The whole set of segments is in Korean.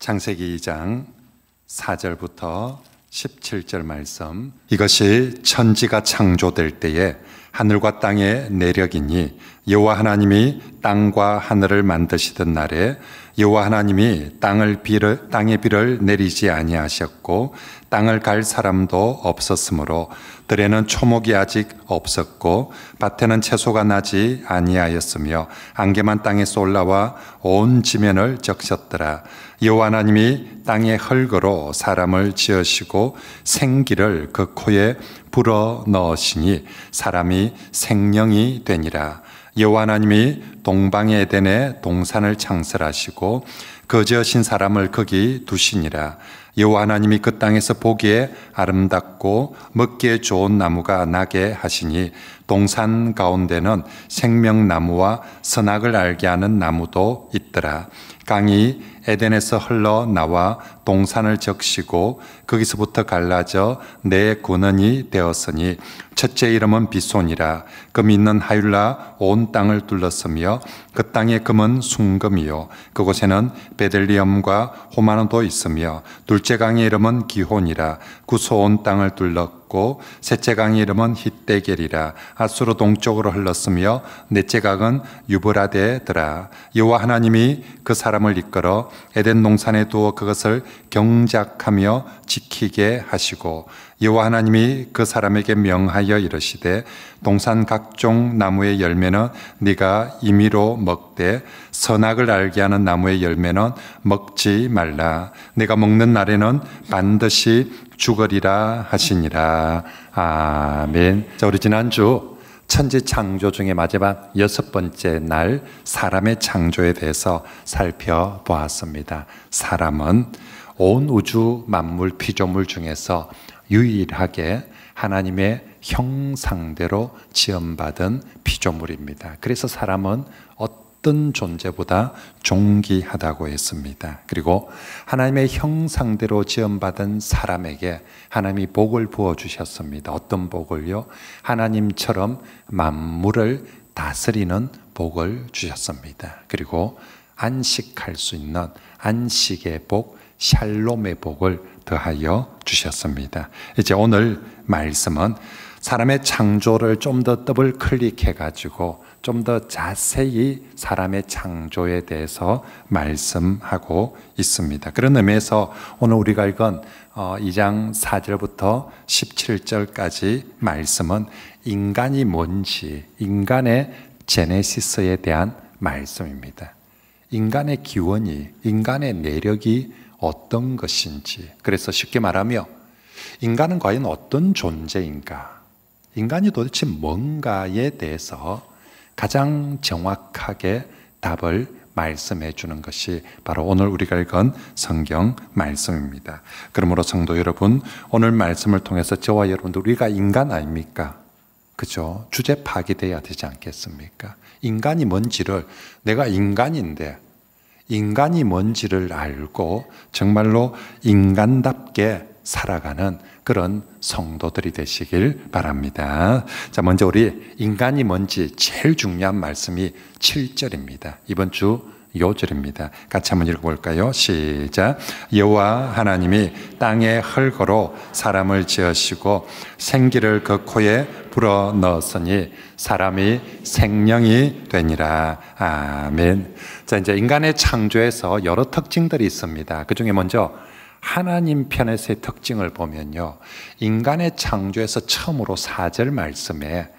창세기 2장 4절부터 17절 말씀. 이것이 천지가 창조될 때에 하늘과 땅의 내력이니 여호와 하나님이 땅과 하늘을 만드시던 날에 여호와 하나님이 땅에 비를 내리지 아니하셨고 땅을 갈 사람도 없었으므로 들에는 초목이 아직 없었고 밭에는 채소가 나지 아니하였으며 안개만 땅에서 올라와 온 지면을 적셨더라. 여호와 하나님이 땅의 흙으로 사람을 지으시고 생기를 그 코에 불어 넣으시니 사람이 생명이 되니라. 여호와 하나님이 동방의 에덴에 동산을 창설하시고 그 지으신 사람을 거기 두시니라. 여호와 하나님이 그 땅에서 보기에 아름답고 먹기에 좋은 나무가 나게 하시니 동산 가운데는 생명나무와 선악을 알게 하는 나무도 있더라. 강이 에덴에서 흘러나와 동산을 적시고 거기서부터 갈라져 네 군원이 되었으니 첫째 이름은 비손이라. 금 있는 하율라 온 땅을 둘렀으며 그 땅의 금은 순금이요 그곳에는 베들리엄과 호마노도 있으며 둘째 강의 이름은 기혼이라. 구소 온 땅을 둘렀고 셋째 강의 이름은 hit데겔이라. 아수르 동쪽으로 흘렀으며 넷째 강은 유브라데더라. 여호와 하나님이 그 사람을 이끌어 에덴 동산에 두어 그것을 경작하며 지키게 하시고 여호와 하나님이 그 사람에게 명하여 이르시되 동산 각종 나무의 열매는 네가 임의로 먹되 선악을 알게 하는 나무의 열매는 먹지 말라. 네가 먹는 날에는 반드시 죽으리라 하시니라. 아멘. 자, 우리 지난주 천지 창조 중에 마지막 6번째 날 사람의 창조에 대해서 살펴보았습니다. 사람은 온 우주 만물 피조물 중에서 유일하게 하나님의 형상대로 지음받은 피조물입니다. 그래서 사람은 어떤 존재보다 존귀하다고 했습니다. 그리고 하나님의 형상대로 지음받은 사람에게 하나님이 복을 부어주셨습니다. 어떤 복을요? 하나님처럼 만물을 다스리는 복을 주셨습니다. 그리고 안식할 수 있는 안식의 복, 샬롬의 복을 더하여 주셨습니다. 이제 오늘 말씀은 사람의 창조를 좀 더 더블 클릭해 가지고 좀 더 자세히 사람의 창조에 대해서 말씀하고 있습니다. 그런 의미에서 오늘 우리가 읽은 2장 4절부터 17절까지 말씀은 인간이 뭔지, 인간의 제네시스에 대한 말씀입니다. 인간의 기원이, 인간의 내력이 어떤 것인지. 그래서 쉽게 말하며 인간은 과연 어떤 존재인가? 인간이 도대체 뭔가에 대해서 가장 정확하게 답을 말씀해 주는 것이 바로 오늘 우리가 읽은 성경 말씀입니다. 그러므로 성도 여러분, 오늘 말씀을 통해서 저와 여러분들 우리가 인간 아닙니까? 그죠? 주제 파기돼야 되지 않겠습니까? 인간이 뭔지를, 내가 인간인데 인간이 뭔지를 알고 정말로 인간답게 살아가는 그런 성도들이 되시길 바랍니다. 자, 먼저 우리 인간이 뭔지 제일 중요한 말씀이 7절입니다. 이번 주 요절입니다. 같이 한번 읽어볼까요? 시작. 여호와 하나님이 땅의 흙으로 사람을 지으시고 생기를 그 코에 불어 넣었으니 사람이 생명이 되니라. 아멘. 자, 이제 인간의 창조에서 여러 특징들이 있습니다. 그 중에 먼저 하나님 편에서의 특징을 보면요, 인간의 창조에서 처음으로 4절 말씀에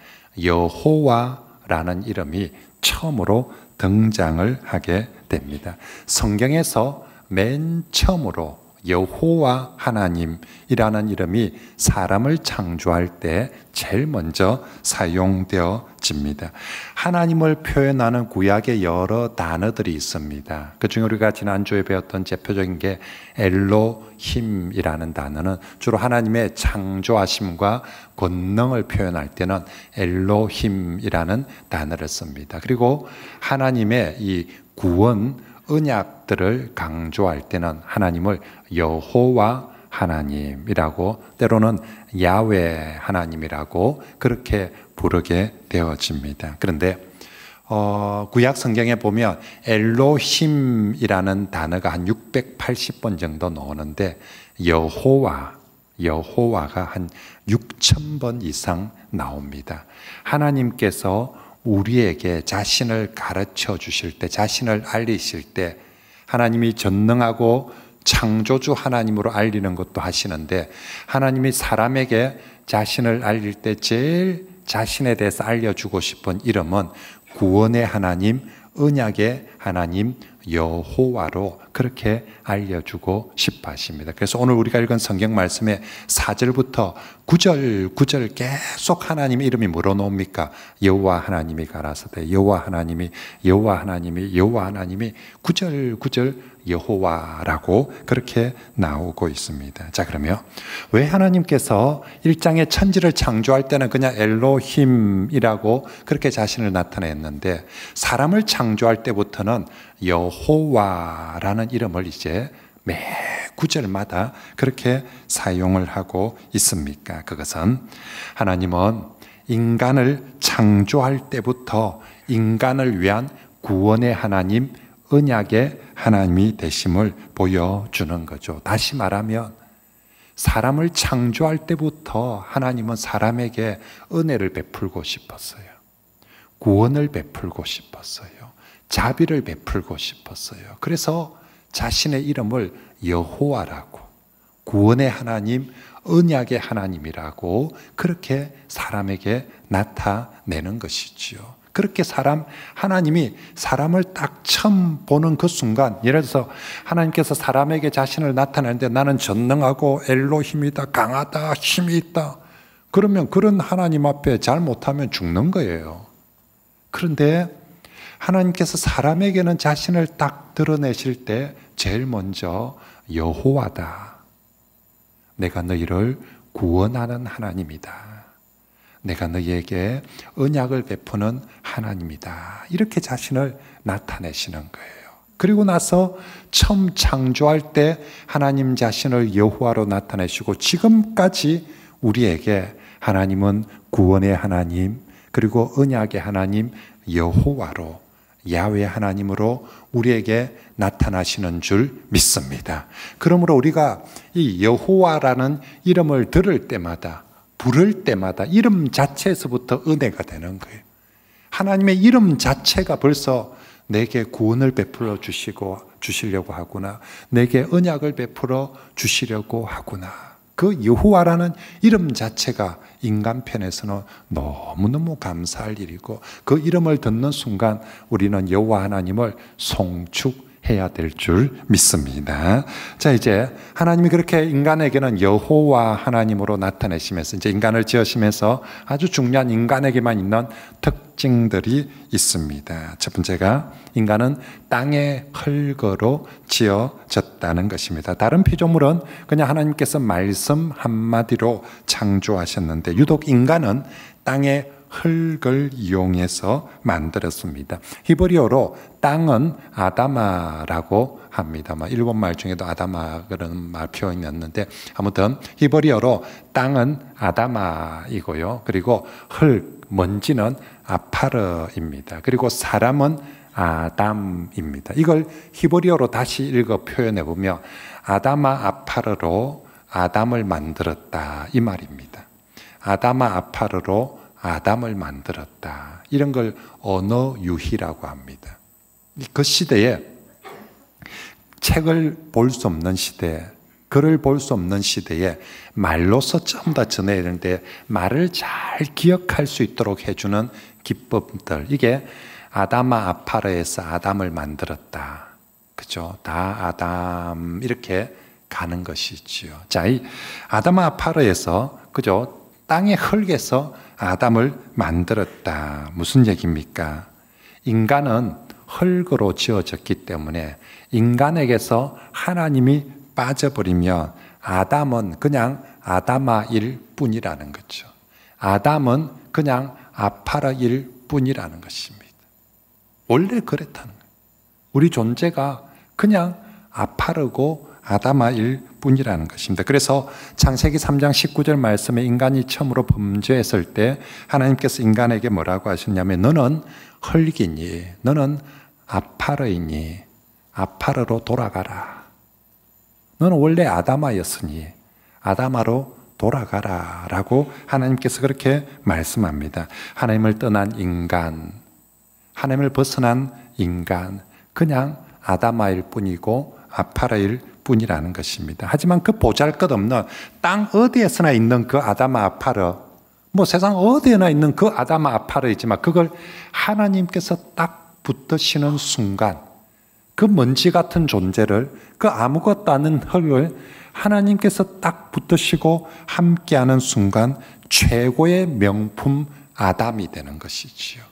여호와라는 이름이 처음으로 등장을 하게 됩니다. 성경에서 맨 처음으로 여호와 하나님이라는 이름이 사람을 창조할 때 제일 먼저 사용되어집니다. 하나님을 표현하는 구약의 여러 단어들이 있습니다. 그중에 우리가 지난주에 배웠던 대표적인 게 엘로힘이라는 단어는 주로 하나님의 창조하심과 권능을 표현할 때는 엘로힘이라는 단어를 씁니다. 그리고 하나님의 이 구원 언약들을 강조할 때는 하나님을 여호와 하나님이라고, 때로는 야훼 하나님이라고 그렇게 부르게 되어집니다. 그런데 구약 성경에 보면 엘로힘이라는 단어가 한 680번 정도 나오는데 여호와가 한 6,000번 이상 나옵니다. 하나님께서 우리에게 자신을 가르쳐 주실 때, 자신을 알리실 때 하나님이 전능하고 창조주 하나님으로 알리는 것도 하시는데, 하나님이 사람에게 자신을 알릴 때 제일 자신에 대해서 알려주고 싶은 이름은 구원의 하나님, 언약의 하나님 여호와로 그렇게 알려주고 싶어 하십니다. 그래서 오늘 우리가 읽은 성경 말씀에 4절부터 9절 계속 하나님의 이름이 뭐로 나옵니까? 여호와 하나님이 가라사대, 여호와 하나님이 9절 여호와라고 그렇게 나오고 있습니다. 자, 그러면 왜 하나님께서 1장의 천지를 창조할 때는 그냥 엘로힘이라고 그렇게 자신을 나타냈는데, 사람을 창조할 때부터는 여호와라는 이름을 이제 매 구절마다 그렇게 사용을 하고 있습니까? 그것은 하나님은 인간을 창조할 때부터 인간을 위한 구원의 하나님, 언약의 하나님이 되심을 보여주는 거죠. 다시 말하면 사람을 창조할 때부터 하나님은 사람에게 은혜를 베풀고 싶었어요. 구원을 베풀고 싶었어요. 자비를 베풀고 싶었어요. 그래서 자신의 이름을 여호와라고, 구원의 하나님, 언약의 하나님이라고 그렇게 사람에게 나타내는 것이지요. 그렇게 하나님이 사람을 딱 처음 보는 그 순간, 예를 들어서 하나님께서 사람에게 자신을 나타내는데 나는 전능하고 엘로힘이다, 강하다, 힘이 있다. 그러면 그런 하나님 앞에 잘못하면 죽는 거예요. 그런데 하나님께서 사람에게는 자신을 딱 드러내실 때 제일 먼저 여호와다. 내가 너희를 구원하는 하나님이다. 내가 너희에게 언약을 베푸는 하나님이다. 이렇게 자신을 나타내시는 거예요. 그리고 나서 처음 창조할 때 하나님 자신을 여호와로 나타내시고, 지금까지 우리에게 하나님은 구원의 하나님, 그리고 언약의 하나님 여호와로, 야훼 하나님으로 우리에게 나타나시는 줄 믿습니다. 그러므로 우리가 이 여호와라는 이름을 들을 때마다, 부를 때마다 이름 자체에서부터 은혜가 되는 거예요. 하나님의 이름 자체가 벌써 내게 구원을 베풀어 주시려고 하구나, 내게 언약을 베풀어 주시려고 하구나. 그 여호와라는 이름 자체가 인간 편에서는 너무너무 감사할 일이고, 그 이름을 듣는 순간 우리는 여호와 하나님을 송축해야 될 줄 믿습니다. 자, 이제 하나님이 그렇게 인간에게는 여호와 하나님으로 나타내시면서, 이제 인간을 지으시면서 아주 중요한 인간에게만 있는 특징들이 있습니다. 첫 번째가 인간은 땅의 흙으로 지어졌다는 것입니다. 다른 피조물은 그냥 하나님께서 말씀 한마디로 창조하셨는데, 유독 인간은 땅의 흙을 이용해서 만들었습니다. 히브리어로 땅은 아다마라고 합니다. 일본말 중에도 아다마 그런 말 표현이 있는데, 아무튼 히브리어로 땅은 아다마이고요. 그리고 흙, 먼지는 아파르입니다. 그리고 사람은 아담입니다. 이걸 히브리어로 다시 읽어 표현해 보면 아다마 아파르로 아담을 만들었다, 이 말입니다. 아다마 아파르로 아담을 만들었다. 이런 걸 언어 유희라고 합니다. 그 시대에 책을 볼 수 없는 시대, 글을 볼 수 없는 시대에 말로서 전부 다 전해야 되는데, 말을 잘 기억할 수 있도록 해주는 기법들, 이게 아다마 아파르에서 아담을 만들었다. 그죠? 다 아담, 이렇게 가는 것이지요. 자, 이 아다마 아파르에서, 그죠? 땅의 흙에서 아담을 만들었다. 무슨 얘기입니까? 인간은 흙으로 지어졌기 때문에 인간에게서 하나님이 빠져버리면 아담은 그냥 아다마일 뿐이라는 거죠. 아담은 그냥 아파르일 뿐이라는 것입니다. 원래 그랬다는 거예요. 우리 존재가 그냥 아파르고 아다마일 뿐이라는 것입니다. 그래서 창세기 3장 19절 말씀에 인간이 처음으로 범죄했을 때 하나님께서 인간에게 뭐라고 하셨냐면 너는 흙이니 너는 아파르이니 아파르로 돌아가라. 너는 원래 아담아였으니 아담아로 돌아가라 라고 하나님께서 그렇게 말씀합니다. 하나님을 떠난 인간, 하나님을 벗어난 인간, 그냥 아담아일 뿐이고 아파르일 뿐이라는 것입니다. 하지만 그 보잘것없는 땅 어디에서나 있는 그 아담아 아파르, 뭐 세상 어디에나 있는 그 아담아 아파르이지만 그걸 하나님께서 딱 붙드시는 순간 그 먼지 같은 존재를, 그 아무것도 아닌 흙을 하나님께서 딱 붙드시고 함께하는 순간 최고의 명품 아담이 되는 것이지요.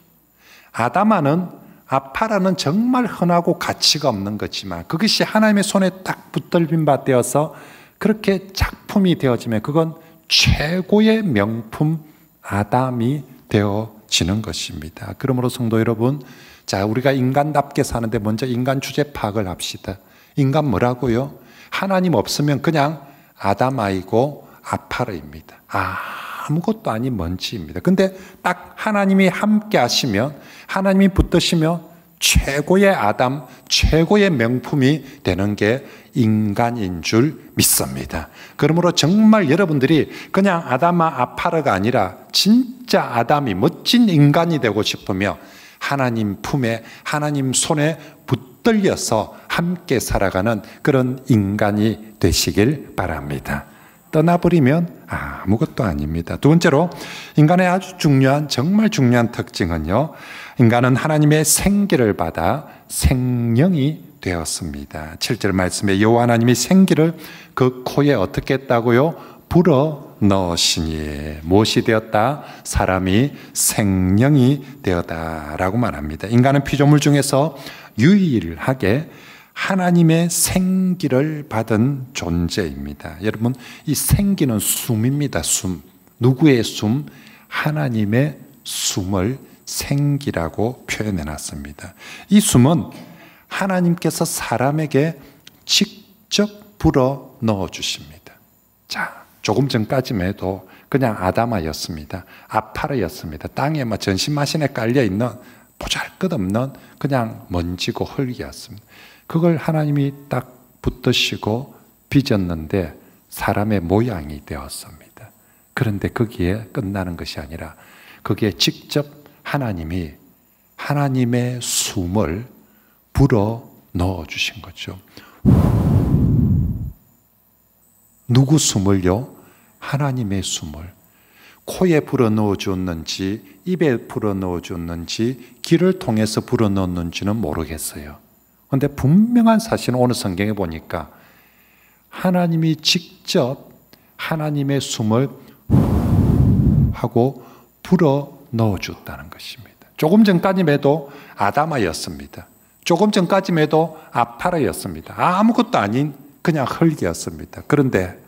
아파라는 정말 흔하고 가치가 없는 거지만 그것이 하나님의 손에 딱 붙들림 바 되어서 그렇게 작품이 되어지면 그건 최고의 명품 아담이 되어지는 것입니다. 그러므로 성도 여러분, 자, 우리가 인간답게 사는데 먼저 인간 주제 파악을 합시다. 인간 뭐라고요? 하나님 없으면 그냥 아담아이고 아파르입니다. 아무것도 아닌 먼지입니다. 근데 딱 하나님이 함께 하시면, 하나님이 붙드시면 최고의 아담, 최고의 명품이 되는 게 인간인 줄 믿습니다. 그러므로 정말 여러분들이 그냥 아담아 아파르가 아니라 진짜 아담이 멋진 인간이 되고 싶으며 하나님 품에, 하나님 손에 붙들려서 함께 살아가는 그런 인간이 되시길 바랍니다. 떠나버리면 아무것도 아닙니다. 두 번째로 인간의 아주 중요한, 정말 중요한 특징은요, 인간은 하나님의 생기를 받아 생명이 되었습니다. 7절 말씀에 여호와 하나님이 생기를 그 코에 어떻게 했다고요? 불어 넣으시니 무엇이 되었다? 사람이 생명이 되었다라고 말합니다. 인간은 피조물 중에서 유일하게 하나님의 생기를 받은 존재입니다. 여러분, 이 생기는 숨입니다. 숨. 누구의 숨? 하나님의 숨을 생기라고 표현해 놨습니다. 이 숨은 하나님께서 사람에게 직접 불어 넣어 주십니다. 자, 조금 전까지만 해도 그냥 아담아였습니다. 아파르였습니다. 땅에 전신마신에 깔려있는 보잘것없는 그냥 먼지고 흙이었습니다. 그걸 하나님이 딱 붙드시고 빚었는데 사람의 모양이 되었습니다. 그런데 거기에 끝나는 것이 아니라 거기에 직접 하나님이 하나님의 숨을 불어 넣어주신 거죠. 누구 숨을요? 하나님의 숨을. 코에 불어 넣어줬는지 입에 불어 넣어줬는지 귀를 통해서 불어 넣었는지는 모르겠어요. 그런데 분명한 사실은 오늘 성경에 보니까 하나님이 직접 하나님의 숨을 하고 불어 넣어줬다는 것입니다. 조금 전까지만 해도 아담아였습니다. 조금 전까지만 해도 아파르였습니다. 아무것도 아닌 그냥 흙이었습니다. 그런데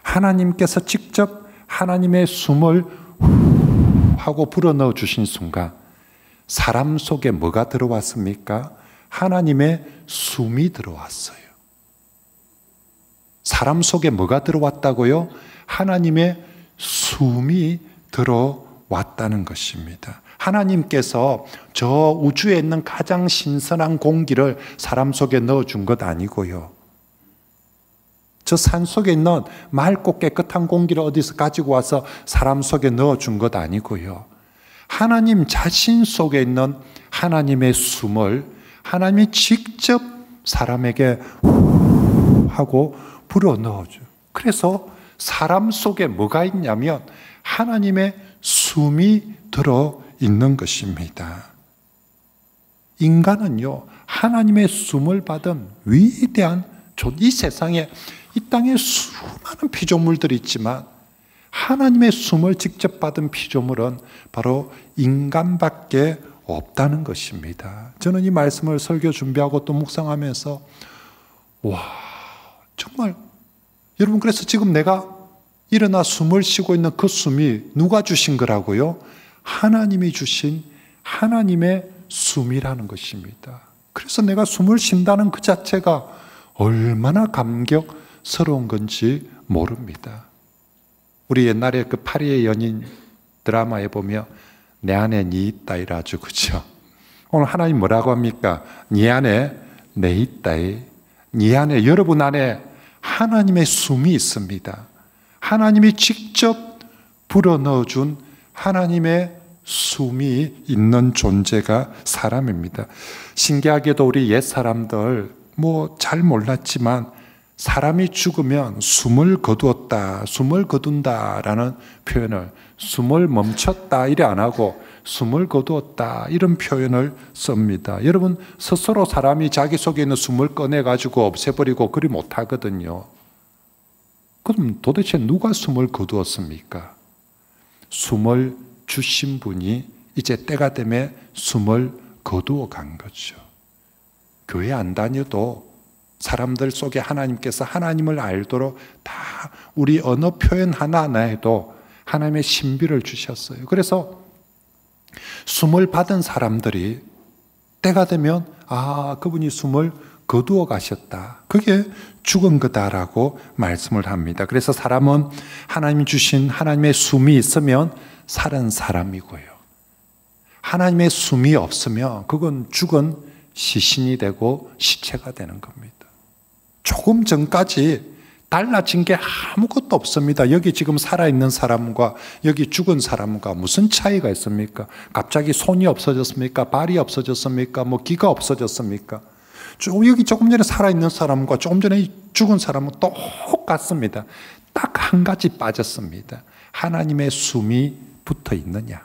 하나님께서 직접 하나님의 숨을 하고 불어넣어 주신 순간 사람 속에 뭐가 들어왔습니까? 하나님의 숨이 들어왔어요. 사람 속에 뭐가 들어왔다고요? 하나님의 숨이 들어왔다는 것입니다. 하나님께서 저 우주에 있는 가장 신선한 공기를 사람 속에 넣어준 것 아니고요. 저 산 속에 있는 맑고 깨끗한 공기를 어디서 가지고 와서 사람 속에 넣어준 것 아니고요. 하나님 자신 속에 있는 하나님의 숨을 하나님이 직접 사람에게 하고 불어 넣어줘요. 그래서 사람 속에 뭐가 있냐면 하나님의 숨이 들어 있는 것입니다. 인간은요, 하나님의 숨을 받은 위대한 이 세상에, 이 땅에 수많은 피조물들이 있지만 하나님의 숨을 직접 받은 피조물은 바로 인간밖에 없다는 것입니다. 저는 이 말씀을 설교 준비하고 또 묵상하면서 와, 정말 여러분, 그래서 지금 내가 일어나 숨을 쉬고 있는 그 숨이 누가 주신 거라고요? 하나님이 주신 하나님의 숨이라는 것입니다. 그래서 내가 숨을 쉰다는 그 자체가 얼마나 감격스러운 서러운 건지 모릅니다. 우리 옛날에 그 파리의 연인 드라마에 보면 내 안에 니 있다이라죠, 그렇죠? 오늘 하나님 뭐라고 합니까? 니 안에 내 있다이. 니 안에, 여러분 안에 하나님의 숨이 있습니다. 하나님이 직접 불어넣어준 하나님의 숨이 있는 존재가 사람입니다. 신기하게도 우리 옛사람들 잘 몰랐지만 사람이 죽으면 숨을 거두었다, 숨을 거둔다라는 표현을, 숨을 멈췄다 이래 안 하고 숨을 거두었다 이런 표현을 씁니다. 여러분, 스스로 사람이 자기 속에 있는 숨을 꺼내가지고 없애버리고 그리 못하거든요. 그럼 도대체 누가 숨을 거두었습니까? 숨을 주신 분이 이제 때가 되면 숨을 거두어 간 거죠. 교회 안 다녀도 사람들 속에 하나님께서 하나님을 알도록 다 우리 언어 표현 하나하나에도 하나님의 신비를 주셨어요. 그래서 숨을 받은 사람들이 때가 되면 그분이 숨을 거두어 가셨다. 그게 죽은 거다라고 말씀을 합니다. 그래서 사람은 하나님이 주신 하나님의 숨이 있으면 살은 사람이고요. 하나님의 숨이 없으면 그건 죽은 시신이 되고 시체가 되는 겁니다. 조금 전까지 달라진 게 아무것도 없습니다. 여기 지금 살아있는 사람과 여기 죽은 사람과 무슨 차이가 있습니까? 갑자기 손이 없어졌습니까? 발이 없어졌습니까? 귀가 없어졌습니까? 여기 조금 전에 살아있는 사람과 조금 전에 죽은 사람은 똑같습니다. 딱 한 가지 빠졌습니다. 하나님의 숨이 붙어 있느냐,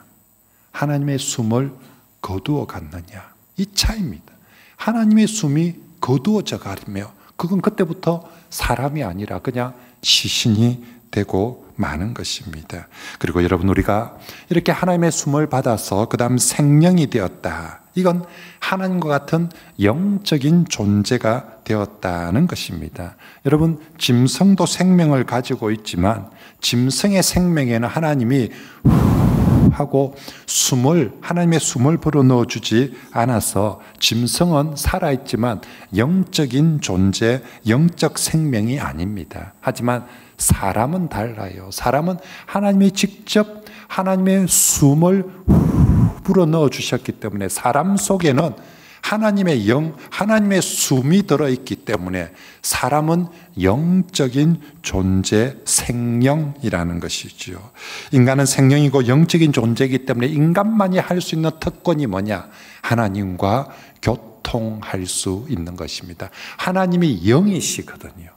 하나님의 숨을 거두어 갔느냐, 이 차이입니다. 하나님의 숨이 거두어져 가며 그건 그때부터 사람이 아니라 그냥 시신이 되고 마는 것입니다. 그리고 여러분, 우리가 이렇게 하나님의 숨을 받아서 그 다음 생명이 되었다. 이건 하나님과 같은 영적인 존재가 되었다는 것입니다. 여러분, 짐승도 생명을 가지고 있지만 짐승의 생명에는 하나님이 하고 하나님의 숨을 불어넣어 주지 않아서 짐승은 살아있지만 영적인 존재, 영적 생명이 아닙니다. 하지만 사람은 달라요. 사람은 하나님이 직접 하나님의 숨을 불어넣어 주셨기 때문에 사람 속에는 하나님의 영, 하나님의 숨이 들어있기 때문에 사람은 영적인 존재, 생명이라는 것이죠. 인간은 생명이고 영적인 존재이기 때문에 인간만이 할 수 있는 특권이 뭐냐? 하나님과 교통할 수 있는 것입니다. 하나님이 영이시거든요.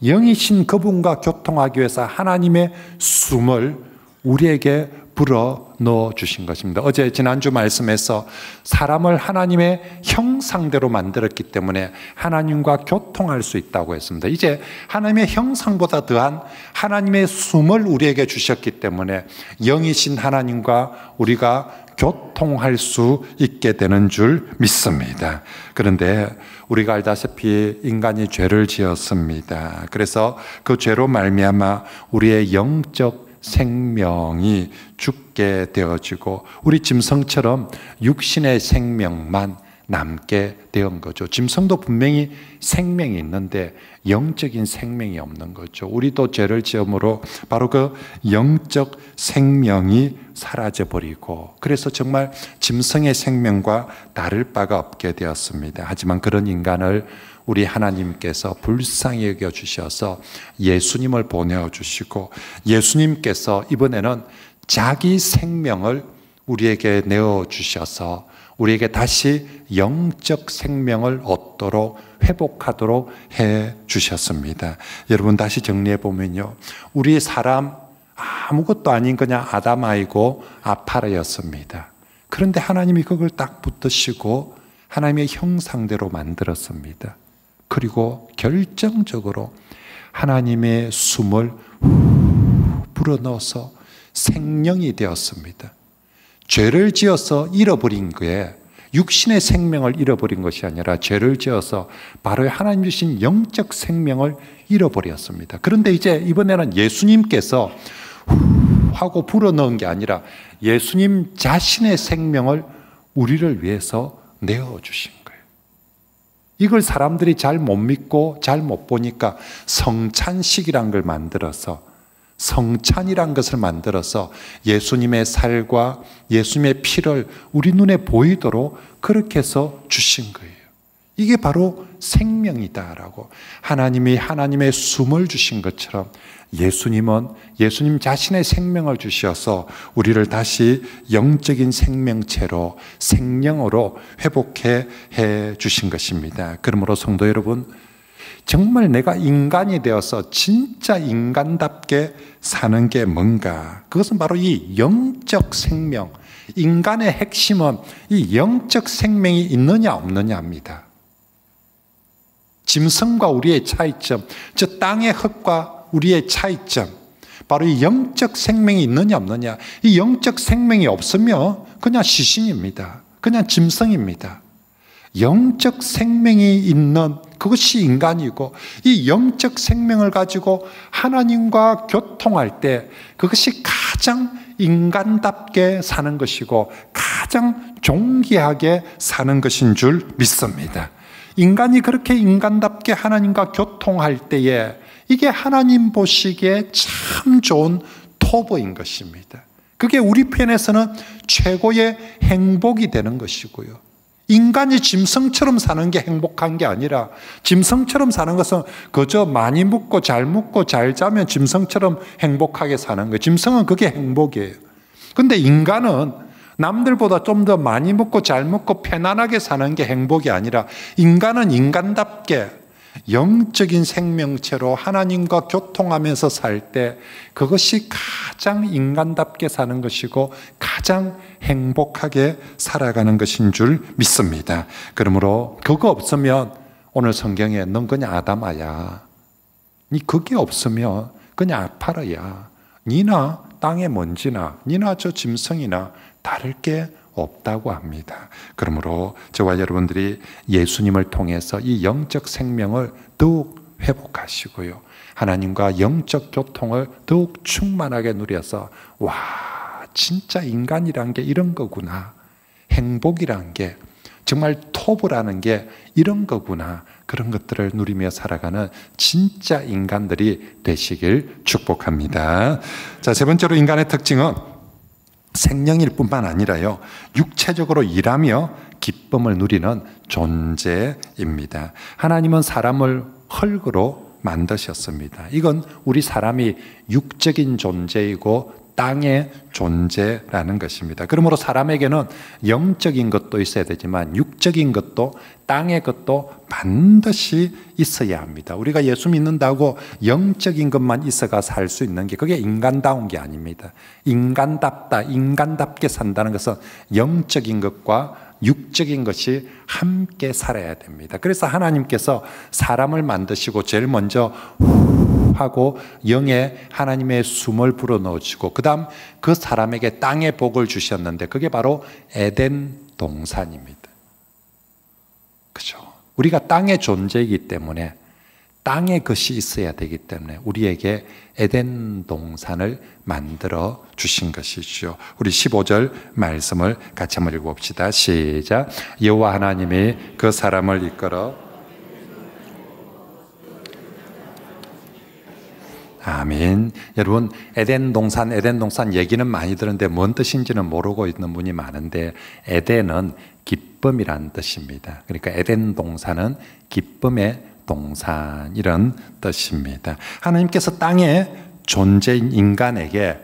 영이신 그분과 교통하기 위해서 하나님의 숨을 우리에게 불어 넣어 주신 것입니다. 어제 지난주 말씀에서 사람을 하나님의 형상대로 만들었기 때문에 하나님과 교통할 수 있다고 했습니다. 이제 하나님의 형상보다 더한 하나님의 숨을 우리에게 주셨기 때문에 영이신 하나님과 우리가 교통할 수 있게 되는 줄 믿습니다. 그런데 우리가 알다시피 인간이 죄를 지었습니다. 그래서 그 죄로 말미암아 우리의 영적 생명이 죽게 되어지고 우리 짐승처럼 육신의 생명만 남게 된 거죠. 짐승도 분명히 생명이 있는데 영적인 생명이 없는 거죠. 우리도 죄를 지음으로 바로 그 영적 생명이 사라져버리고 그래서 정말 짐승의 생명과 다를 바가 없게 되었습니다. 하지만 그런 인간을 우리 하나님께서 불쌍히 여겨주셔서 예수님을 보내주시고 예수님께서 이번에는 자기 생명을 우리에게 내어주셔서 우리에게 다시 영적 생명을 얻도록 회복하도록 해주셨습니다. 여러분, 다시 정리해 보면요, 우리 사람 아무것도 아닌 그냥 아담아이고 아파라였습니다. 그런데 하나님이 그걸 딱 붙드시고 하나님의 형상대로 만들었습니다. 그리고 결정적으로 하나님의 숨을 불어넣어서 생명이 되었습니다. 죄를 지어서 잃어버린 거에 육신의 생명을 잃어버린 것이 아니라 죄를 지어서 바로 하나님 주신 영적 생명을 잃어버렸습니다. 그런데 이제 이번에는 예수님께서 하고 불어넣은 게 아니라 예수님 자신의 생명을 우리를 위해서 내어주신 거예요. 이걸 사람들이 잘 못 믿고 잘 못 보니까 성찬식이란 걸 만들어서, 성찬이란 것을 만들어서 예수님의 살과 예수님의 피를 우리 눈에 보이도록 그렇게 해서 주신 거예요. 이게 바로 생명이다라고, 하나님이 하나님의 숨을 주신 것처럼 예수님은 예수님 자신의 생명을 주셔서 우리를 다시 영적인 생명체로, 생명으로 회복해 주신 것입니다. 그러므로 성도 여러분, 정말 내가 인간이 되어서 진짜 인간답게 사는 게 뭔가, 그것은 바로 이 영적 생명, 인간의 핵심은 이 영적 생명이 있느냐 없느냐입니다. 짐승과 우리의 차이점, 저 땅의 흙과 우리의 차이점, 바로 이 영적 생명이 있느냐 없느냐. 이 영적 생명이 없으면 그냥 시신입니다. 그냥 짐승입니다. 영적 생명이 있는 그것이 인간이고, 이 영적 생명을 가지고 하나님과 교통할 때 그것이 가장 인간답게 사는 것이고 가장 존귀하게 사는 것인 줄 믿습니다. 인간이 그렇게 인간답게 하나님과 교통할 때에 이게 하나님 보시기에 참 좋은 토부인 것입니다. 그게 우리 편에서는 최고의 행복이 되는 것이고요. 인간이 짐승처럼 사는 게 행복한 게 아니라, 짐승처럼 사는 것은 그저 많이 먹고 잘 자면 짐승처럼 행복하게 사는 거예요. 짐승은 그게 행복이에요. 근데 인간은 남들보다 좀 더 많이 먹고 잘 먹고 편안하게 사는 게 행복이 아니라, 인간은 인간답게 영적인 생명체로 하나님과 교통하면서 살 때 그것이 가장 인간답게 사는 것이고 가장 행복하게 살아가는 것인 줄 믿습니다. 그러므로 그거 없으면 오늘 성경에 넌 그냥 아담아야, 니 그게 없으면 그냥 아파라야, 니나 땅의 먼지나 니나 저 짐승이나 다를 게 없다고 합니다. 그러므로 저와 여러분들이 예수님을 통해서 이 영적 생명을 더욱 회복하시고요, 하나님과 영적 교통을 더욱 충만하게 누려서, 와, 진짜 인간이란 게 이런 거구나, 행복이란 게, 정말 토부라는 게 이런 거구나, 그런 것들을 누리며 살아가는 진짜 인간들이 되시길 축복합니다. 자, 세 번째로 인간의 특징은 생명일 뿐만 아니라요, 육체적으로 일하며 기쁨을 누리는 존재입니다. 하나님은 사람을 흙으로 만드셨습니다. 이건 우리 사람이 육적인 존재이고 땅의 존재라는 것입니다. 그러므로 사람에게는 영적인 것도 있어야 되지만 육적인 것도, 땅의 것도 반드시 있어야 합니다. 우리가 예수 믿는다고 영적인 것만 있어가 살 수 있는 게, 그게 인간다운 게 아닙니다. 인간답다, 인간답게 산다는 것은 영적인 것과 육적인 것이 함께 살아야 됩니다. 그래서 하나님께서 사람을 만드시고 제일 먼저 하고 영에 하나님의 숨을 불어넣으시고 그 다음 그 사람에게 땅의 복을 주셨는데, 그게 바로 에덴 동산입니다. 그죠? 우리가 땅의 존재이기 때문에 땅에 것이 있어야 되기 때문에 우리에게 에덴 동산을 만들어 주신 것이죠. 우리 15절 말씀을 같이 한번 읽어봅시다. 시작. 여호와 하나님이 그 사람을 이끌어, 아멘. 여러분, 에덴 동산 얘기는 많이 들었는데 뭔 뜻인지는 모르고 있는 분이 많은데, 에덴은 기쁨이란 뜻입니다. 그러니까 에덴 동산은 기쁨의 동산, 이런 뜻입니다. 하나님께서 땅의 존재인 인간에게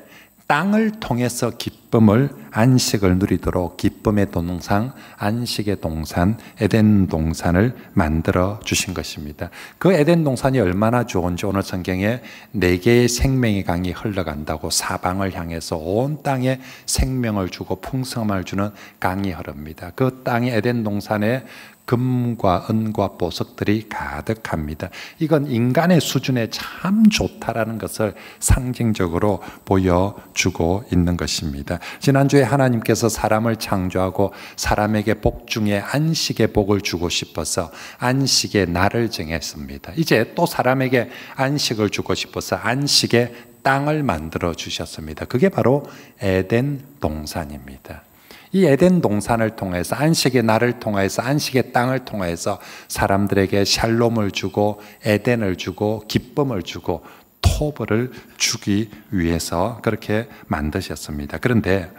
땅을 통해서 기쁨을, 안식을 누리도록 기쁨의 동산, 안식의 동산, 에덴 동산을 만들어 주신 것입니다. 그 에덴 동산이 얼마나 좋은지 오늘 성경에 4개의 생명의 강이 흘러간다고, 사방을 향해서 온 땅에 생명을 주고 풍성함을 주는 강이 흐릅니다. 그 땅의 에덴 동산에 금과 은과 보석들이 가득합니다. 이건 인간의 수준에 참 좋다라는 것을 상징적으로 보여주고 있는 것입니다. 지난주에 하나님께서 사람을 창조하고 사람에게 복 중에 안식의 복을 주고 싶어서 안식의 날을 정했습니다. 이제 또 사람에게 안식을 주고 싶어서 안식의 땅을 만들어 주셨습니다. 그게 바로 에덴 동산입니다. 이 에덴 동산을 통해서 안식의 날을 통해서 안식의 땅을 통해서 사람들에게 샬롬을 주고 에덴을 주고 기쁨을 주고 토벌을 주기 위해서 그렇게 만드셨습니다. 그런데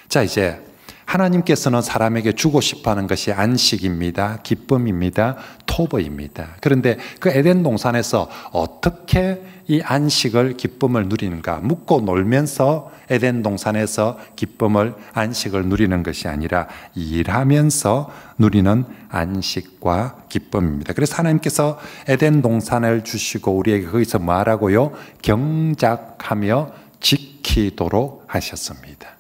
자, 이제 하나님께서는 사람에게 주고 싶어하는 것이 안식입니다. 기쁨입니다. 토벌입니다. 그런데 그 에덴 동산에서 어떻게 이 안식을 기쁨을 누리는가? 묵고 놀면서 에덴 동산에서 기쁨을 안식을 누리는 것이 아니라 일하면서 누리는 안식과 기쁨입니다. 그래서 하나님께서 에덴 동산을 주시고 우리에게 거기서 뭐 하라고요? 경작하며 지키도록 하셨습니다.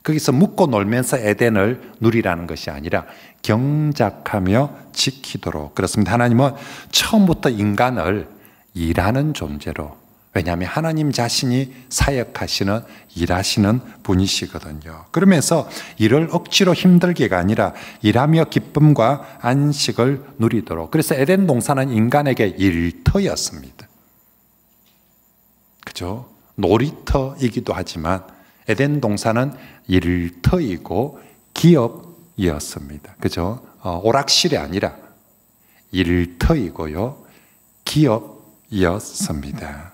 거기서 묵고 놀면서 에덴을 누리라는 것이 아니라 경작하며 지키도록. 그렇습니다. 하나님은 처음부터 인간을 일하는 존재로, 왜냐하면 하나님 자신이 사역하시는 일하시는 분이시거든요. 그러면서 일을 억지로 힘들게가 아니라 일하며 기쁨과 안식을 누리도록. 그래서 에덴 동산은 인간에게 일터였습니다. 그죠? 놀이터이기도 하지만 에덴 동산은 일터이고 기업이었습니다. 그죠? 오락실이 아니라 일터이고요, 기업이었습니다.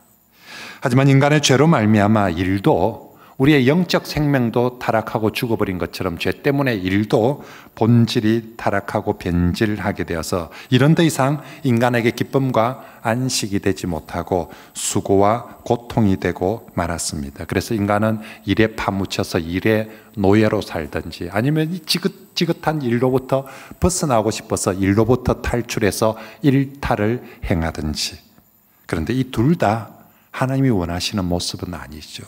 하지만 인간의 죄로 말미암아 일도, 우리의 영적 생명도 타락하고 죽어버린 것처럼 죄 때문에 일도 본질이 타락하고 변질하게 되어서 이런 더 이상 인간에게 기쁨과 안식이 되지 못하고 수고와 고통이 되고 말았습니다. 그래서 인간은 일에 파묻혀서 일의 노예로 살든지 아니면 지긋지긋한 일로부터 벗어나고 싶어서 일로부터 탈출해서 일탈을 행하든지. 그런데 이 둘 다 하나님이 원하시는 모습은 아니죠.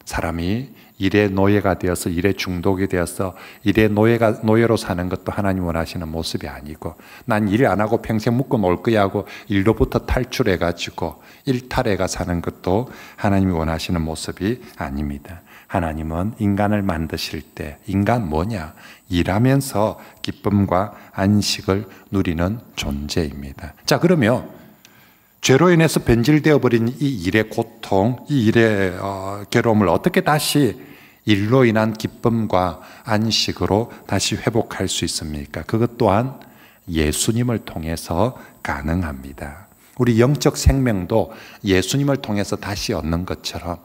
사람이 일의 노예가 되어서 일에 중독이 되어서 일의 노예로 사는 것도 하나님 원하시는 모습이 아니고, 난 일 안 하고 평생 묵고 놀 거야 하고 일로부터 탈출해가지고 일탈해가 사는 것도 하나님이 원하시는 모습이 아닙니다. 하나님은 인간을 만드실 때 인간 뭐냐? 일하면서 기쁨과 안식을 누리는 존재입니다. 자, 그러면 죄로 인해서 변질되어 버린 이 일의 고통, 이 일의 괴로움을 어떻게 다시 일로 인한 기쁨과 안식으로 다시 회복할 수 있습니까? 그것 또한 예수님을 통해서 가능합니다. 우리 영적 생명도 예수님을 통해서 다시 얻는 것처럼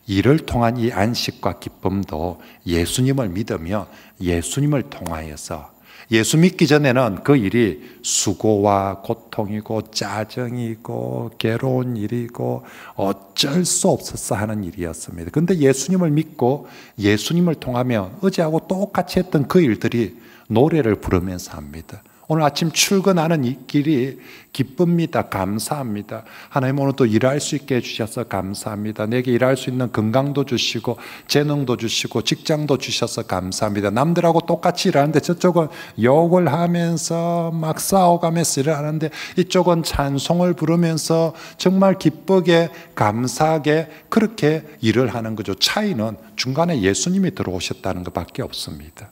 이를 통한 이 안식과 기쁨도 예수님을 믿으며 예수님을 통하여서, 예수 믿기 전에는 그 일이 수고와 고통이고 짜증이고 괴로운 일이고 어쩔 수 없어서 하는 일이었습니다. 그런데 예수님을 믿고 예수님을 통하면 어제하고 똑같이 했던 그 일들이 노래를 부르면서 합니다. 오늘 아침 출근하는 이 길이 기쁩니다. 감사합니다. 하나님 오늘 또 일할 수 있게 해주셔서 감사합니다. 내게 일할 수 있는 건강도 주시고 재능도 주시고 직장도 주셔서 감사합니다. 남들하고 똑같이 일하는데 저쪽은 욕을 하면서 막 싸워가면서 일을 하는데 이쪽은 찬송을 부르면서 정말 기쁘게 감사하게 그렇게 일을 하는 거죠. 차이는 중간에 예수님이 들어오셨다는 것밖에 없습니다.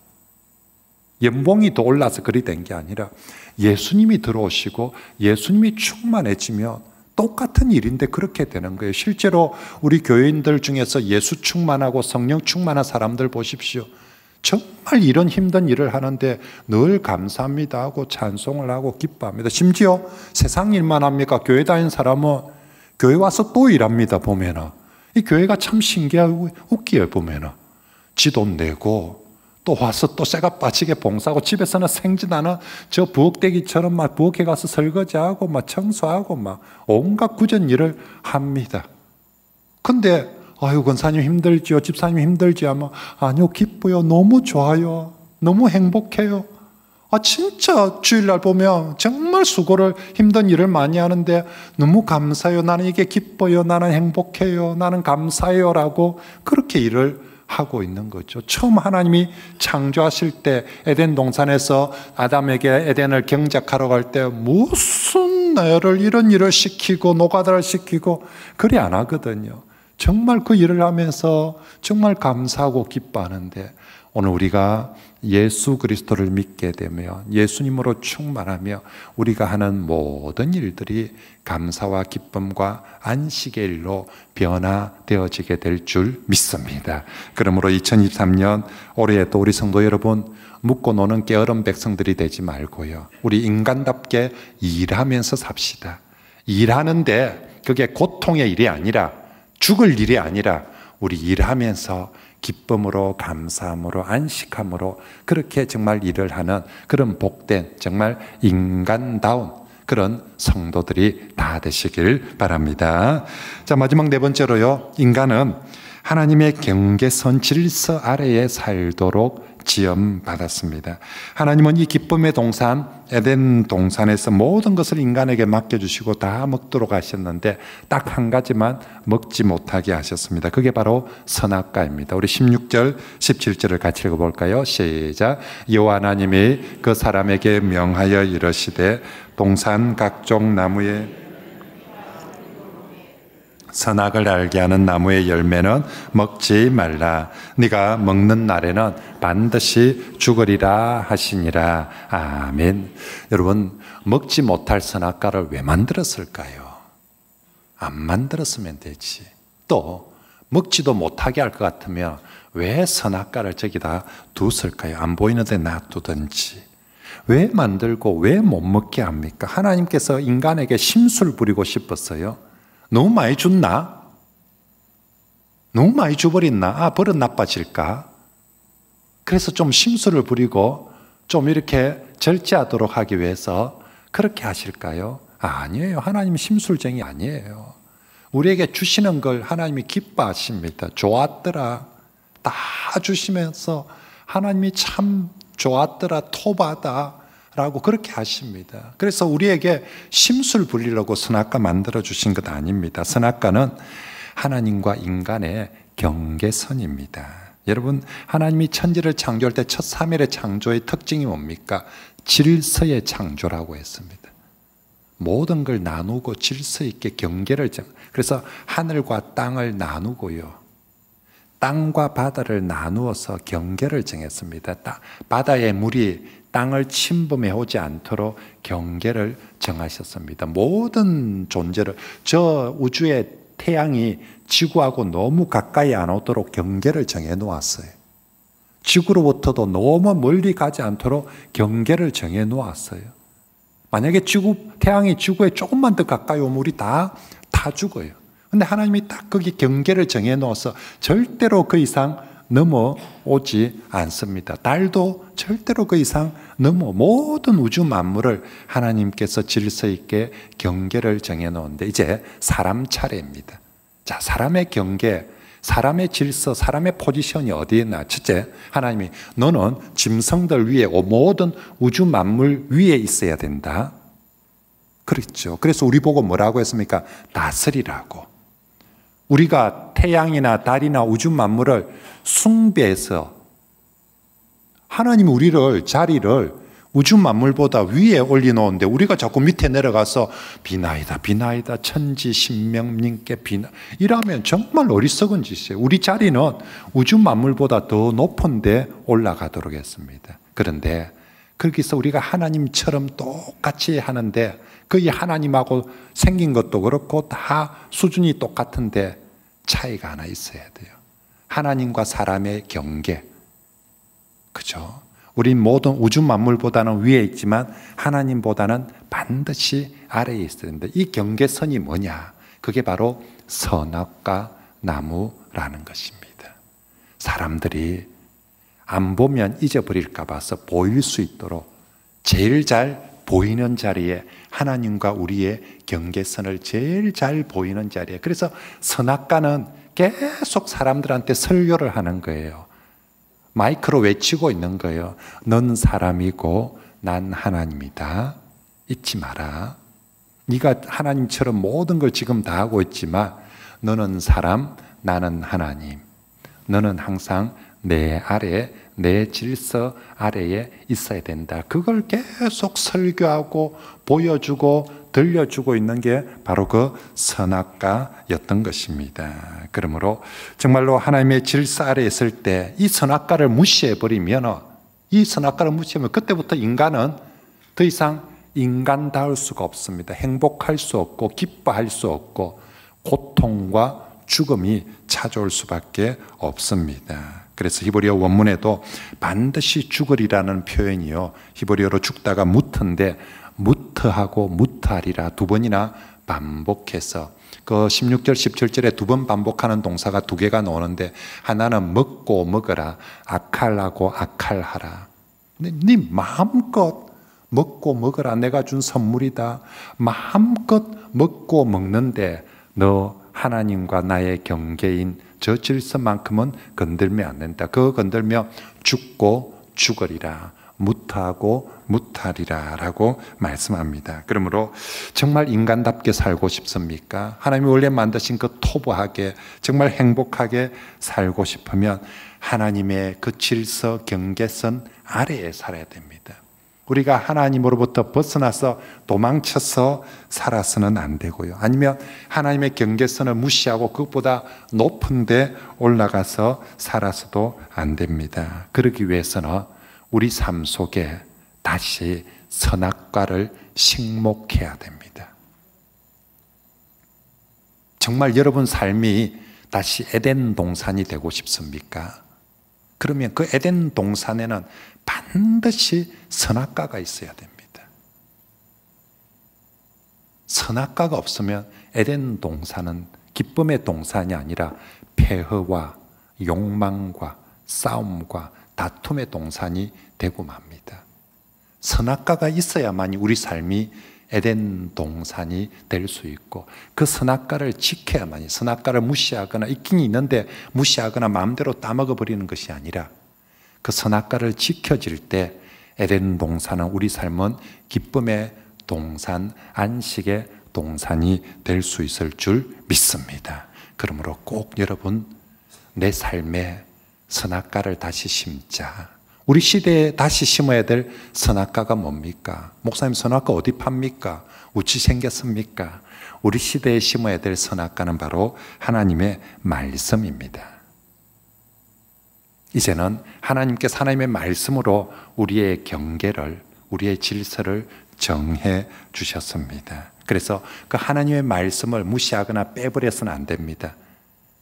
연봉이 더 올라서 그리 된 게 아니라 예수님이 들어오시고 예수님이 충만해지면 똑같은 일인데 그렇게 되는 거예요. 실제로 우리 교인들 중에서 예수 충만하고 성령 충만한 사람들 보십시오. 정말 이런 힘든 일을 하는데 늘 감사합니다 하고 찬송을 하고 기뻐합니다. 심지어 세상 일만 합니까? 교회 다니는 사람은 교회 와서 또 일합니다. 보면은 이 교회가 참 신기하고 웃기요. 보면은 지 돈 내고 또 와서 또 쇠가 빠지게 봉사하고 집에서는 생진하는 저 부엌대기처럼 막 부엌에 가서 설거지하고 막 청소하고 막 온갖 굳은 일을 합니다. 근데 아유 권사님 힘들지요, 집사님 힘들지요 하면 아니요 기뻐요, 너무 좋아요, 너무 행복해요. 진짜 주일날 보면 정말 수고를 힘든 일을 많이 하는데 너무 감사해요, 나는 이게 기뻐요, 나는 행복해요, 나는 감사해요 라고 그렇게 일을 하고 있는 거죠. 처음 하나님이 창조하실 때 에덴 동산에서 아담에게 에덴을 경작하러 갈 때 무슨 애를 이런 일을 시키고 노가다를 시키고 그리 안 하거든요. 정말 그 일을 하면서 정말 감사하고 기뻐하는데 오늘 우리가 예수 그리스도를 믿게 되며 예수님으로 충만하며 우리가 하는 모든 일들이 감사와 기쁨과 안식의 일로 변화되어지게 될 줄 믿습니다. 그러므로 2023년 올해 또 우리 성도 여러분, 묵고 노는 게으른 백성들이 되지 말고요, 우리 인간답게 일하면서 삽시다. 일하는데 그게 고통의 일이 아니라, 죽을 일이 아니라, 우리 일하면서 기쁨으로, 감사함으로, 안식함으로 그렇게 정말 일을 하는 그런 복된, 정말 인간다운 그런 성도들이 다 되시길 바랍니다. 자, 마지막 네 번째로요, 인간은 하나님의 경계선 질서 아래에 살도록 지음받았습니다. 하나님은 이 기쁨의 동산, 에덴 동산에서 모든 것을 인간에게 맡겨주시고 다 먹도록 하셨는데 딱 한 가지만 먹지 못하게 하셨습니다. 그게 바로 선악과입니다. 우리 16절, 17절을 같이 읽어볼까요? 시작. 여호와 하나님이 그 사람에게 명하여 이르시되 동산 각종 나무에 선악을 알게 하는 나무의 열매는 먹지 말라. 네가 먹는 날에는 반드시 죽으리라 하시니라. 아멘. 여러분, 먹지 못할 선악과를 왜 만들었을까요? 안 만들었으면 되지. 또 먹지도 못하게 할 것 같으면 왜 선악과를 저기다 뒀을까요? 안 보이는데 놔두든지. 왜 만들고 왜 못 먹게 합니까? 하나님께서 인간에게 심술 부리고 싶었어요. 너무 많이 줬나? 너무 많이 줘버렸나? 아, 버릇 나빠질까? 그래서 좀 심술을 부리고 좀 이렇게 절제하도록 하기 위해서 그렇게 하실까요? 아니에요. 하나님 심술쟁이 아니에요. 우리에게 주시는 걸 하나님이 기뻐하십니다. 좋았더라. 다 주시면서 하나님이 참 좋았더라, 토바다 라고 그렇게 하십니다. 그래서 우리에게 심술 부리려고 선악과 만들어 주신 것 아닙니다. 선악과는 하나님과 인간의 경계선입니다. 여러분, 하나님이 천지를 창조할 때 첫 3일의 창조의 특징이 뭡니까? 질서의 창조라고 했습니다. 모든 걸 나누고 질서 있게 경계를 그래서 하늘과 땅을 나누고요, 땅과 바다를 나누어서 경계를 정했습니다. 바다의 물이 땅을 침범해 오지 않도록 경계를 정하셨습니다. 모든 존재를, 저 우주의 태양이 지구하고 너무 가까이 안 오도록 경계를 정해 놓았어요. 지구로부터도 너무 멀리 가지 않도록 경계를 정해 놓았어요. 만약에 태양이 지구에 조금만 더 가까이 오면 우리 다 죽어요. 근데 하나님이 딱 거기 경계를 정해 놓아서 절대로 그 이상 넘어오지 않습니다. 달도 절대로 그 이상 모든 우주 만물을 하나님께서 질서 있게 경계를 정해 놓은데 이제 사람 차례입니다. 자, 사람의 경계, 사람의 질서, 사람의 포지션이 어디에 있나? 첫째, 하나님이 너는 짐승들 위에, 모든 우주 만물 위에 있어야 된다. 그렇죠. 그래서 우리 보고 뭐라고 했습니까? 다스리라고. 우리가 태양이나 달이나 우주 만물을 숭배해서 하나님이 우리를, 자리를 우주 만물보다 위에 올려놓은데 우리가 자꾸 밑에 내려가서 비나이다, 비나이다, 천지 신명님께 비나, 이러면 정말 어리석은 짓이에요. 우리 자리는 우주 만물보다 더 높은 데 올라가도록 했습니다. 그런데 거기서 우리가 하나님처럼 똑같이 하는데 거의 하나님하고 생긴 것도 그렇고 다 수준이 똑같은데 차이가 하나 있어야 돼요. 하나님과 사람의 경계. 그죠? 우린 모든 우주 만물보다는 위에 있지만 하나님보다는 반드시 아래에 있어야 된다. 이 경계선이 뭐냐? 그게 바로 선악과 나무라는 것입니다. 사람들이 안 보면 잊어버릴까 봐서 보일 수 있도록 제일 잘 보이는 자리에, 하나님과 우리의 경계선을 제일 잘 보이는 자리에, 그래서 선악과는 계속 사람들한테 설교를 하는 거예요. 마이크로 외치고 있는 거예요. 넌 사람이고 난 하나님이다. 잊지 마라. 네가 하나님처럼 모든 걸 지금 다 하고 있지만 너는 사람, 나는 하나님. 너는 항상 내 아래, 내 질서 아래에 있어야 된다. 그걸 계속 설교하고 보여주고 들려주고 있는 게 바로 그 선악과였던 것입니다. 그러므로 정말로 하나님의 질서 아래에 있을 때 이 선악과를 무시해버리면, 이 선악과를 무시하면 그때부터 인간은 더 이상 인간다울 수가 없습니다. 행복할 수 없고 기뻐할 수 없고 고통과 죽음이 찾아올 수밖에 없습니다. 그래서 히브리어 원문에도 반드시 죽으리라는 표현이요, 히브리어로 죽다가 무트인데 무트하고 무트하리라 두 번이나 반복해서 그 16절 17절에 두 번 반복하는 동사가 두 개가 나오는데, 하나는 먹고 먹어라, 아칼하고 아칼하라. 네 마음껏 먹고 먹어라, 내가 준 선물이다. 마음껏 먹고 먹는데 너 하나님과 나의 경계인 저 질서만큼은 건들면 안 된다. 그거 건들면 죽고 죽으리라, 무트하고 무트하리라 라고 말씀합니다. 그러므로 정말 인간답게 살고 싶습니까? 하나님이 원래 만드신 그 토부하게 정말 행복하게 살고 싶으면 하나님의 그 질서 경계선 아래에 살아야 됩니다. 우리가 하나님으로부터 벗어나서 도망쳐서 살아서는 안 되고요, 아니면 하나님의 경계선을 무시하고 그것보다 높은 데 올라가서 살아서도 안 됩니다. 그러기 위해서는 우리 삶 속에 다시 선악과를 식목해야 됩니다. 정말 여러분 삶이 다시 에덴 동산이 되고 싶습니까? 그러면 그 에덴 동산에는 반드시 선악과가 있어야 됩니다. 선악과가 없으면 에덴 동산은 기쁨의 동산이 아니라 폐허와 욕망과 싸움과 다툼의 동산이 되고 맙니다. 선악과가 있어야만 우리 삶이 에덴 동산이 될 수 있고, 그 선악과를 지켜야만, 선악과를 무시하거나 있긴 있는데 무시하거나 마음대로 따먹어버리는 것이 아니라 그 선악과를 지켜질 때 에덴 동산은, 우리 삶은 기쁨의 동산, 안식의 동산이 될 수 있을 줄 믿습니다. 그러므로 꼭 여러분, 내 삶에 선악과를 다시 심자. 우리 시대에 다시 심어야 될 선악과가 뭡니까? 목사님, 선악과 어디 팝니까? 우치 생겼습니까? 우리 시대에 심어야 될 선악과는 바로 하나님의 말씀입니다. 이제는 하나님께서 하나님의 말씀으로 우리의 경계를, 우리의 질서를 정해 주셨습니다. 그래서 그 하나님의 말씀을 무시하거나 빼버려서는 안 됩니다.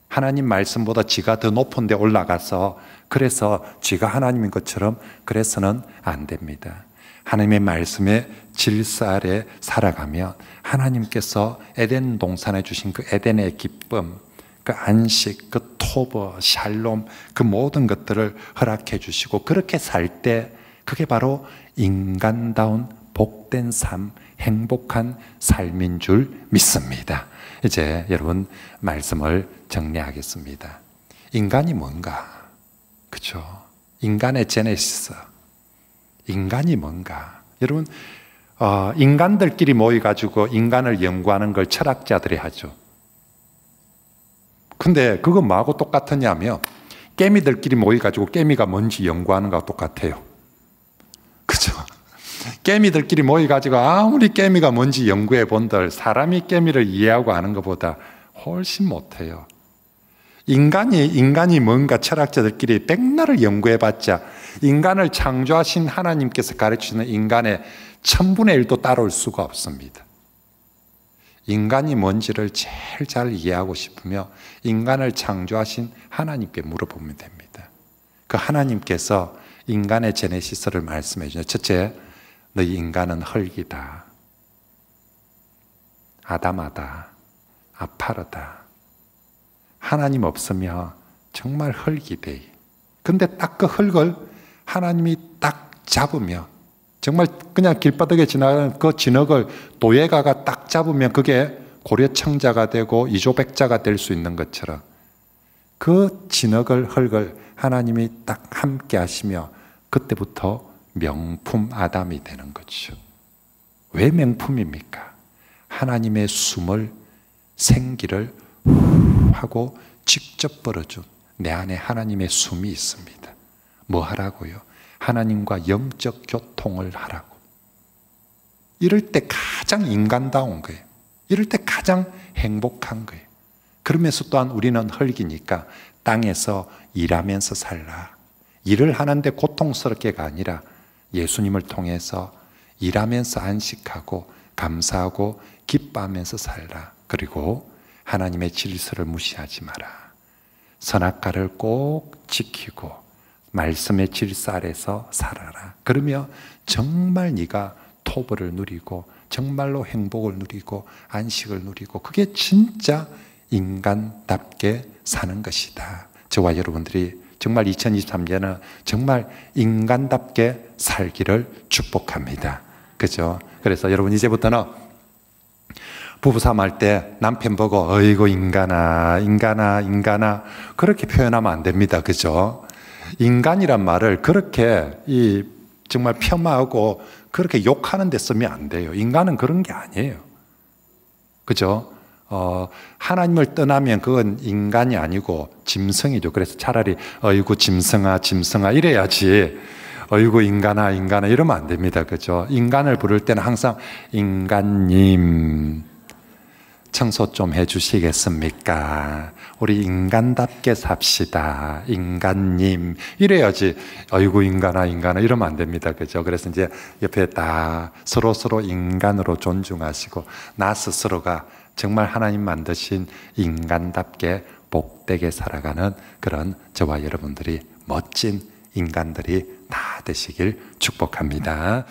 하나님 말씀보다 지가 더 높은 데 올라가서 그래서 지가 하나님인 것처럼 그래서는 안 됩니다. 하나님의 말씀의 질서 아래 살아가면 하나님께서 에덴 동산에 주신 그 에덴의 기쁨, 그 안식, 그 토버, 샬롬, 그 모든 것들을 허락해 주시고, 그렇게 살 때 그게 바로 인간다운 복된 삶, 행복한 삶인 줄 믿습니다. 이제 여러분 말씀을 정리하겠습니다. 인간이 뭔가? 그렇죠? 인간의 제네시스, 인간이 뭔가? 여러분, 인간들끼리 모여가지고 인간을 연구하는 걸 철학자들이 하죠. 근데 그건 뭐하고 똑같으냐면 깨미들끼리 모여가지고 깨미가 뭔지 연구하는 거하고 똑같아요. 그죠? 깨미들끼리 모여가지고 아무리 깨미가 뭔지 연구해 본들 사람이 깨미를 이해하고 아는 것보다 훨씬 못해요. 인간이 뭔가 철학자들끼리 백날을 연구해봤자 인간을 창조하신 하나님께서 가르치는 인간의 1000분의 1도 따라올 수가 없습니다. 인간이 뭔지를 제일 잘 이해하고 싶으며 인간을 창조하신 하나님께 물어보면 됩니다. 그 하나님께서 인간의 제네시스를 말씀해 주죠. 첫째, 너희 인간은 흙이다, 아담하다, 아파르다. 하나님 없으면 정말 흙이 돼. 근데 딱 그 흙을 하나님이 딱 잡으면, 정말 그냥 길바닥에 지나가는 그 진흙을 도예가가 딱 잡으면 그게 고려청자가 되고 이조백자가 될 수 있는 것처럼 그 진흙을, 흙을 하나님이 딱 함께 하시며 그때부터 명품 아담이 되는 거죠. 왜 명품입니까? 하나님의 숨을, 생기를 하고 직접 벌어준 내 안에 하나님의 숨이 있습니다. 뭐 하라고요? 하나님과 영적 교통을 하라고. 이럴 때 가장 인간다운 거예요. 이럴 때 가장 행복한 거예요. 그러면서 또한 우리는 흙이니까 땅에서 일하면서 살라. 일을 하는데 고통스럽게가 아니라 예수님을 통해서 일하면서 안식하고 감사하고 기뻐하면서 살라. 그리고 하나님의 질서를 무시하지 마라. 선악과를 꼭 지키고 말씀의 질서 아래서 살아라. 그러면 정말 네가 토벌을 누리고 정말로 행복을 누리고 안식을 누리고 그게 진짜 인간답게 사는 것이다. 저와 여러분들이 정말 2023년은 정말 인간답게 살기를 축복합니다. 그죠? 그래서 여러분 이제부터는 부부싸움 할 때 남편 보고 어이구 인간아 그렇게 표현하면 안 됩니다. 그죠? 인간이란 말을 그렇게 정말 폄하하고 그렇게 욕하는 데 쓰면 안 돼요. 인간은 그런 게 아니에요. 그죠? 하나님을 떠나면 그건 인간이 아니고 짐승이죠. 그래서 차라리 어이구 짐승아 이래야지 어이구 인간아 이러면 안 됩니다. 그죠? 인간을 부를 때는 항상 인간님 청소 좀 해주시겠습니까? 우리 인간답게 삽시다. 인간님 이래야지 어이구 인간아 이러면 안 됩니다. 그죠? 그래서 이제 옆에 다 서로 인간으로 존중하시고 나 스스로가 정말 하나님 만드신 인간답게 복되게 살아가는 그런 저와 여러분들이 멋진 인간들이 다 되시길 축복합니다.